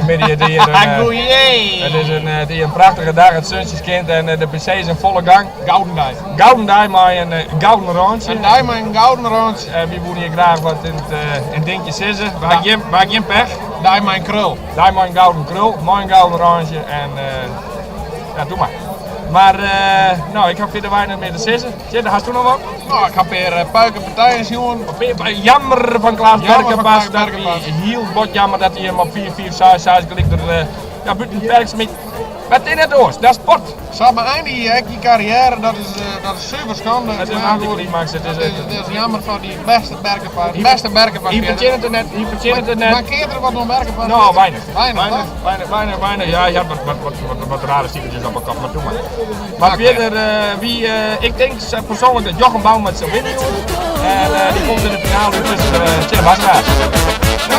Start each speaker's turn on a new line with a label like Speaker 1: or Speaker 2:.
Speaker 1: midden. Het is een prachtige dag, het zonnetje schijnt en de PC is in volle gang.
Speaker 2: Gouden dag.
Speaker 1: Gouden dag met een gouden rondje.
Speaker 2: Een dag met een gouden rondje.
Speaker 1: Wie wil hier graag wat in het dingetje zitten? We hebben geen pech.
Speaker 2: Dag met een krul.
Speaker 1: Daar maar een gouden krul, mooi een gouden rondje en ja, doe maar. Maar nou, ik heb verder weinig meer te zitten. Zit, had je nog wat?
Speaker 2: Nou, ik heb weer puikenpartijen zien.
Speaker 1: Jammer van Klaas Berkenpas, dat
Speaker 2: Berkenpas.
Speaker 1: heel bot jammer dat hij hem op 4-4-6 gelijk er ja, buiten het werk met. Maar het is net oors, dat is sport.
Speaker 2: Zat maar eind die carrière, dat is super schande.
Speaker 1: Het is een anticlimax, het
Speaker 2: is jammer van die beste Berkenpas. Beste Berkenpas.
Speaker 1: Hier verdient het net,
Speaker 2: Maar keer er wat nog Berkenpas?
Speaker 1: Nou, weinig.
Speaker 2: Weinig.
Speaker 1: Ja, je hebt wat rare stiekertjes op elkaar, maar doe maar. Maar ik denk persoonlijk dat Jochem Bouwman zou winnen. En die komt in de finale tussen Tjelle Basraas.
Speaker 2: Ja,